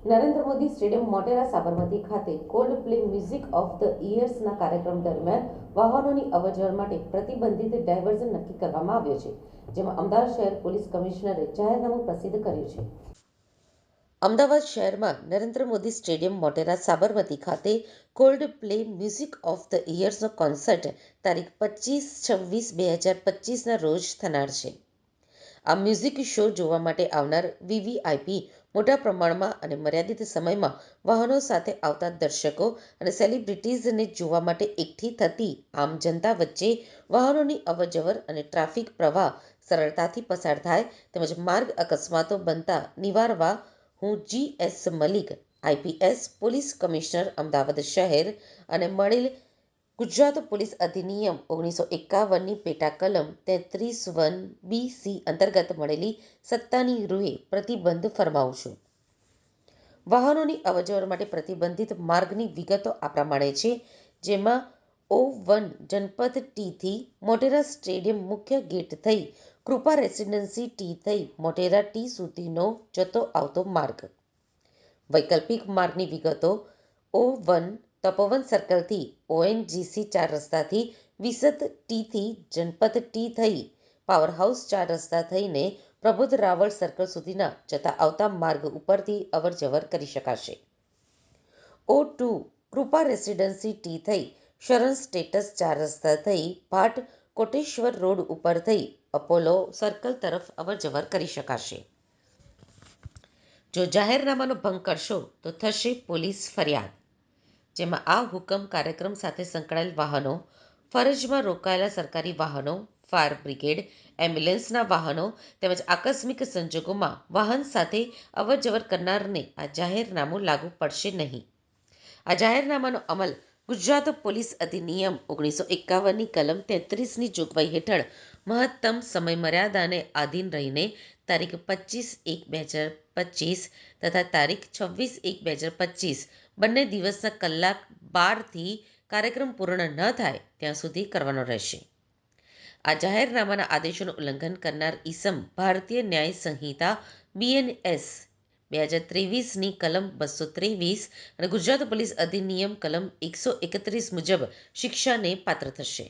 Narendra Modi stadium Motera Sabarmati ખાતે Coldplay music of the ઇયર્સના કાર્યક્રમ દરમિયાન વાહનોની અવરજવર માટે પ્રતિબંધિત ડાયવર્ઝન નક્કી કરવામાં આવ્યો છે, જેમાં અમદાવાદ શહેર પોલીસ કમિશનરે જાહેરનામું પ્રસિદ્ધ કર્યું છે. અમદાવાદ શહેરમાં નરેન્દ્ર મોદી સ્ટેડિયમ મોટેરા સાબરમતી ખાતે Coldplay music of the ઇયર્સનો કોન્સર્ટ તારીખ 25/26/2025ના રોજ થનાર છે. આ મ્યુઝિક શો જોવા માટે આવનાર વીવીઆઈપી મોટા પ્રમાણમાં અને મર્યાદિત સમયમાં વાહનો સાથે આવતા દર્શકો અને સેલિબ્રિટીઝને જોવા માટે એકઠી થતી આમ જનતા વચ્ચે વાહનોની અવરજવર અને ટ્રાફિક પ્રવાહ સરળતાથી પસાર થાય તેમજ માર્ગ અકસ્માતો બનતા નિવારવા હું GS Malik, IPS, police commissioner Ahmedabad શહેર અને મળેલ ગુજરાત પોલીસ અધિનિયમ 1951ની પેટા કલમ 33(1)BC અંતર્ગત મળેલી સત્તાની રૂહે પ્રતિબંધ ફરમાવું છું. વાહનોની અવરજવર માટે પ્રતિબંધિત માર્ગની વિગતો આ પ્રમાણે છે, જેમાં O1 જનપથ T થી મોટેરા સ્ટેડિયમ મુખ્ય ગેટ થઈ કૃપા રેસિડેન્સી T થઈ મોટેરા T સુધીનો જતો આવતો માર્ગ. વૈકલ્પિક માર્ગની વિગતો O1 તપોવન સર્કલથી ONGC 4 રસ્તાથી વિસત T થી જનપથ T થઈ પાવરહાઉસ 4 રસ્તા થઈને પ્રબોધ રાવળ સર્કલ સુધીના જતા આવતા માર્ગ ઉપરથી અવરજવર કરી શકાશે. O2 કૃપા રેસિડેન્સી T થઈ શરણ સ્ટેટસ 4 રસ્તા થઈ ભાટ કોટેશ્વર રોડ ઉપર થઈ અપોલો સર્કલ તરફ અવરજવર કરી શકાશે. જો જાહેરનામાનો ભંગ કરશો તો થશે પોલીસ ફરિયાદ. જેમાં આ હુકમ કાર્યક્રમ સાથે સંકળાયેલ વાહનો, ફરજમાં રોકાયેલા સરકારી વાહનો, ફાયર બ્રિગેડ, એમ્બ્યુલન્સના વાહનો તેમજ આકસ્મિક સંજોગોમાં વાહન સાથે અવરજવર કરનારને આ જાહેરનામું લાગુ પડશે નહીં. આ જાહેરનામાનો અમલ ગુજરાત પોલીસ અધિનિયમ 1951ની કલમ 33ની જોગવાઈ હેઠળ મહત્તમ સમયમર્યાદાને આધીન રહીને તારીખ 25/1/2025 તથા તારીખ 26/1/2025 બંને દિવસના કલાક 12થી કાર્યક્રમ પૂર્ણ ન થાય ત્યાં સુધી કરવાનો રહેશે. આ જાહેરનામાના આદેશોનું ઉલ્લંઘન કરનાર ઈસમ ભારતીય ન્યાય સંહિતા BNS 2023ની કલમ 223 અને ગુજરાત પોલીસ અધિનિયમ કલમ 131 મુજબ શિક્ષાને પાત્ર થશે.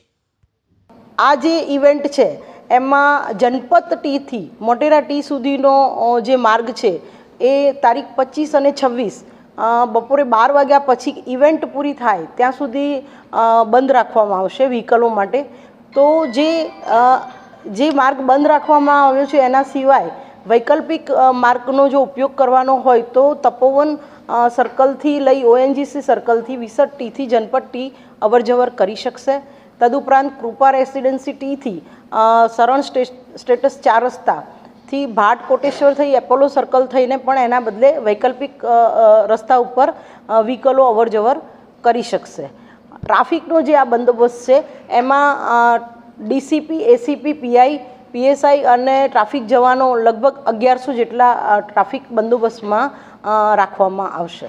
આ જે ઇવેન્ટ છે એમાં જનપથ T થી મોટેરા T સુધીનો જે માર્ગ છે એ તારીખ 25 અને 26 બપોરે 12 વાગ્યા પછી ઇવેન્ટ પૂરી થાય ત્યાં સુધી બંધ રાખવામાં આવશે વ્હીકલો માટે. તો જે માર્ગ બંધ રાખવામાં આવ્યો છે એના સિવાય વૈકલ્પિક માર્ગનો જો ઉપયોગ કરવાનો હોય તો તપોવન સર્કલથી લઈ ONGC સર્કલથી વિસત T થી જનપથ T અવરજવર કરી શકશે. તદુપરાંત કૃપા રેસિડેન્સી T થી શરણ સ્ટેટસ 4 રસ્તાથી ભાટ કોટેશ્વર થઈ એપોલો સર્કલ થઈને પણ એના બદલે વૈકલ્પિક રસ્તા ઉપર વ્હીકલો અવરજવર કરી શકશે. ટ્રાફિકનો જે આ બંદોબસ્ત છે એમાં DCP, ACP, PI, PSI અને ટ્રાફિક જવાનો લગભગ 1100 જેટલા ટ્રાફિક બંદોબસ્તમાં રાખવામાં આવશે.